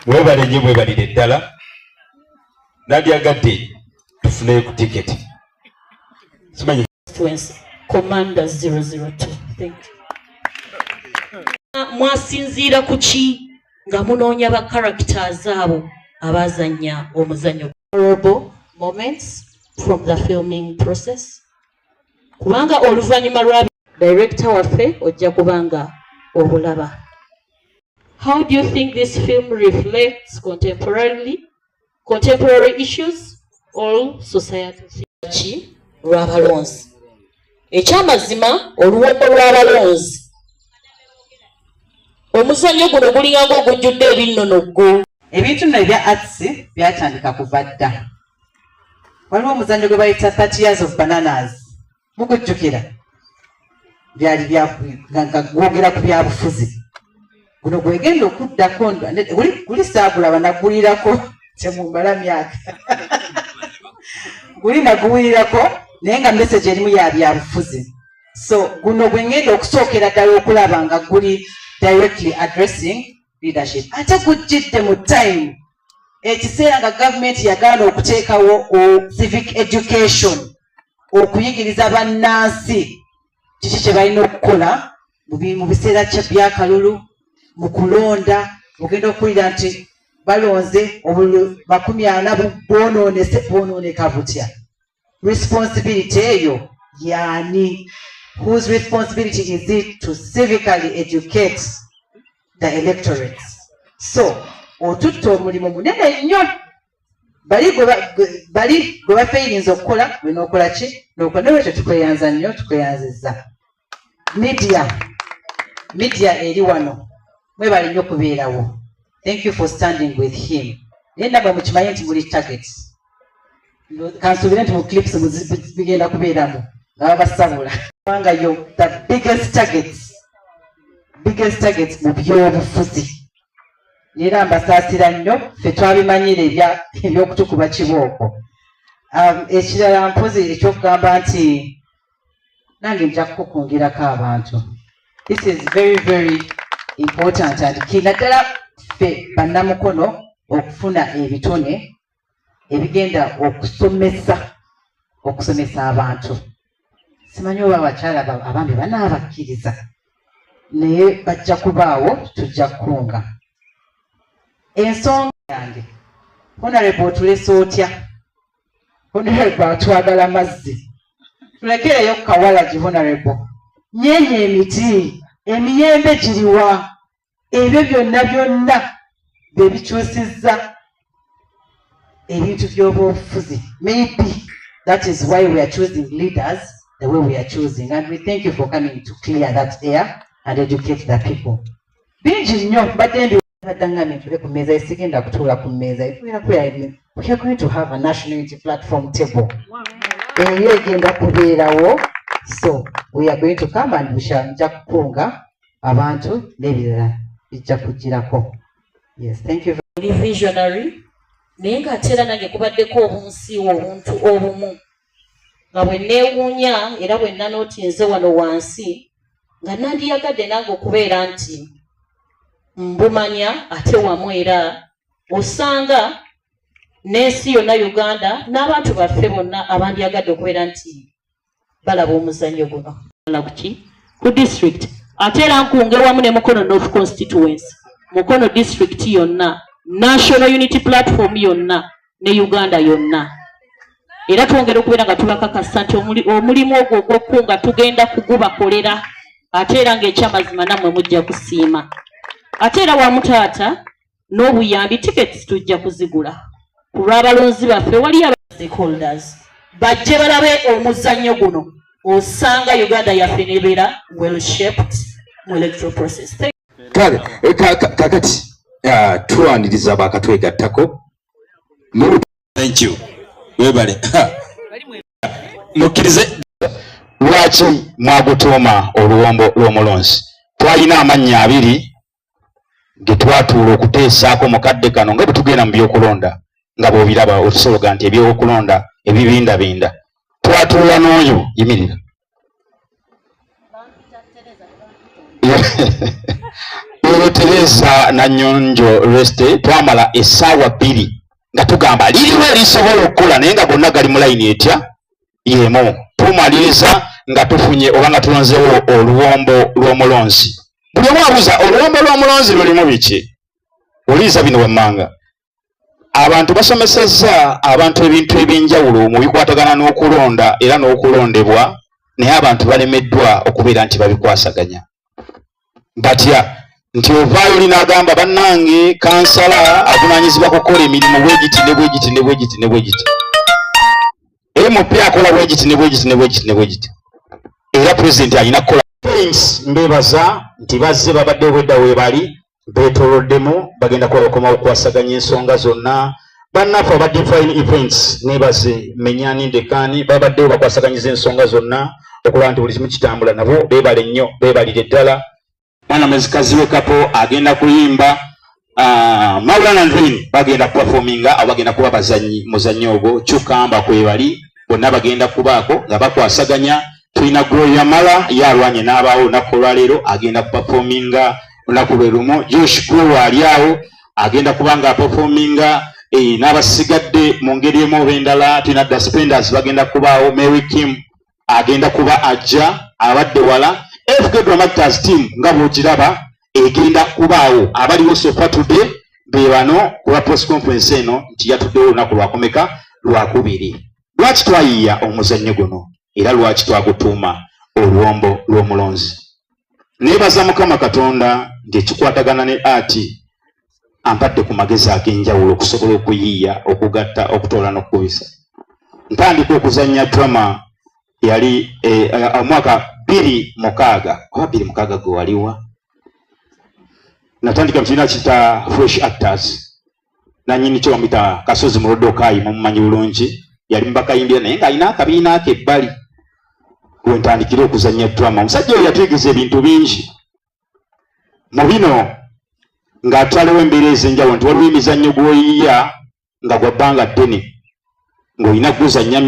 Mwebalenye mwebalire ddala. Nandyagadde tufune ku ticket. Simanyi Commander 002. Thank you. Mwasinziira ku ki nga munoonya ba characters abo abazanya omuzanyo? Memorable moments from the filming process. Kubanga oluvannyuma lwa director waffe ojja kubanga obulaba. How do you think this film reflects contemporary issues or society? Lw'abalonzi. Ekyamazima oluwombo lw'abalonzi. Omuzannyo guno gulinga ng'ogujjudde ebinnonogo. Ebintu bino ebya arts byatandika kuva dda. Waliwo omuzannyo gwe bayita 30 years of bananas. Mugujjukira? Byali nga gwogera ku byabufuzi. Guno gwegenda okuddako guli saagulaba nagulirako temumbala myaka. Guli naguwulirako naye nga message erimu ya byabufuzi. So guno gwengenda okusookera ddala okulaba nga guli directly addressing leadership. Ate gujjidde mu time ekiseera nga government yagaana okuteekawo civic education, okuyigiriza bannansi kiki kye balina okukola mu biseera by'akalulu, mu kulonda. Ogenda okuwulira nti balonze obulu 40 boonooneka butya. Responsibility eyo yani? Whose responsibility is it to civically educate the electorate? So, otutta omulimu munene nnyo. Bali gwe bafeeyinza okukola, bwe n'okola ki? N'okola lwekyo tukweyanza nnyo, tukweyanzizza. Media eri wano. Mwebale nnyo kubeerawo. Thank you for standing with him. Naye nabwe mukimanyi nti muli targets. Kansuubire nti mu clips bigenda kubeeramu nga babasabula. Kubanga yo the biggest targets mu byobufuzi. Era mbasaasira nnyo, ffe twabimanyira ebyokutukuba kibooko. Ekirala mpozi ekyokugamba nti nange nja kukungirako abantu. This is very, very important and kina ddala ffe bannamukono okufuna ebitone ebigenda okusomesa abantu. Simanyi oba abakyala abambi banaabakkiriza, naye bajja kubaawo, tujja kukunga. Ensonga yange, Honorable otulese otya? Honorable atwagala mazzi. Tulekereyo kawalagi Honorable. Nyenye emiti, emiyembe giriwa, ebyo byonna bye bikyusizza ebintu by'obufuzi. Maybe that is why we are choosing leaders the way we are choosing, and we thank you for coming to clear that air and educate the people. Bingi nnyo badde mbadangami tule ku mmeeza esigenda kutuula ku mmeeza. We are going to have a national unity platform table. Eyo egenda kubeerawo. So we are going to come and we shall nja kukunga abantu n'ebirala bijja kugirako. Yes, thank you. Visionary. Naye ng'ate nange kubaddeko obunsiiwa obuntu obumu nga bwe neewuunya era bwe nanootinze wano wansi nga nandiyagadde nange okubeera nti mbumanya ate wamu era osanga n'ensi yonna Uganda n'abantu baffe bonna abandyagadde okubeera nti balaba omuzannyo guno. Ku district ate era nkunge wamu ne Mukono North Constituency, Mukono district yonna, National Unity Platform yonna ne Uganda yonna. Era twongera okubeera nga tubakakasa nti omulimu ogwo ogw'okkunga tugenda kugubakolera, ate era ng'ekyamazima nammwe mujja kusiima. Ate era wamu taata n'obuyambi tickets tujja kuzigula ku lw'abalonzi baffe wali stakeholders bajje balabe omuzannyo guno, osanga Uganda yaffe nebeera well shaped mu electoral process. Kale kakati tuwaniriza bakatwegattako. Thank you. Webale. Mukkirize lwaki mwagutuuma oluwombo lw'omulonzi? Twalina amannya abiri ge twatuula okuteesaako mukadde kano nga bwe tugenda mu byokulonda nga bw'obiraba otusologa nti ebyokulonda ebibindabinda. Twatuula n'oyo yimirira. Teresa Nanyonjo Reste twamala essaawa 2 nga tugamba liriwo erisobola okukola naye nga gonna gali mu layini etya yemu. Tumaliriza nga tufunye oba nga tulonzeewo oluwombo lw'omulonzi. Buli omu abuuza oluwombo lw'omulonzi lulimu biki? Oliiza bino wammanga. Abantu basomesezza abantu ebintu eby'enjawulo mu bikwatagana n'okulonda era n'okulondebwa, naye abantu balemeddwa okubeera nti babikwasaganya. Batya nti ovaayo linaagamba bannange kansala avunaanyizibwa kukola emirimu bwegiti ne bwegiti ne bwegiti ne bwegiti. MP akola bwegiti ne bwegiti ne bwegiti ne bwegiti. Era pulezidenti alina kukola. Mbebaza nti bazze babadde obwedda weebali beetoloddemu bagenda kukola okoma okwasaganya ensonga zonna. Bannaffe abadde fine events nebaze Menyani Ndekani babadde bakwasaganyiza ensonga zonna okulaba nti buli kimu kitambula nabo beebale nnyo beebalire ddala. Mwana mwezikazi we kapo agenda kuyimba Maulana Nvini bagenda kuperforminga abo bagenda kuba bazanyi muzannyo ogwo Chukamba kwebali bonna bagenda kubaako nga bakwasaganya. Tulina Gloria Mala yalwanye n'abaawo olunaku olwaleero agenda kuperforminga olunaku lwe lumu. Josh Kuro ali awo agenda kuba nga aperforminga n'abasigadde mu ngeri emu oba endala. Tulina The Spenders bagenda kubaawo. Mary Kim agenda kuba ajja abadde wala. FK Dramaters team nga bw'ogiraba egenda kubaawo. Abaliwo sofa today be bano kuba press conference eno nti yatuddewo olunaku lwakomeka lwakubiri. Lwaki twayiiya omuzannyo guno era lwaki twagutuuma oluwombo lw'omulonzi? Neebaza Mukama Katonda ng'ekikwatagana ne ati ampadde ku magezi ag'enjawulo okusobola okuyiiya okugatta okutoola n'okukubisa. Ntandika okuzannya drama yali omwaka 2006 oba 2006 gwe waliwa. Natandika mu kibiina kita Fresh Actors. Nannyini kyo bamuyita Kasozi Mulodokayi mumumanyi bulungi. Yali mubakayimbira naye ng'alina akabiina ke ebbali we ntandikira okuzannya drama. Omusajja oyo yatuyigiriza ebintu bingi mu bino ng'atwalewo embeera ez'enjawulo nti waliwo emizannyo gw'oyiiya nga gwa bbanga ddene ng'olina guzannya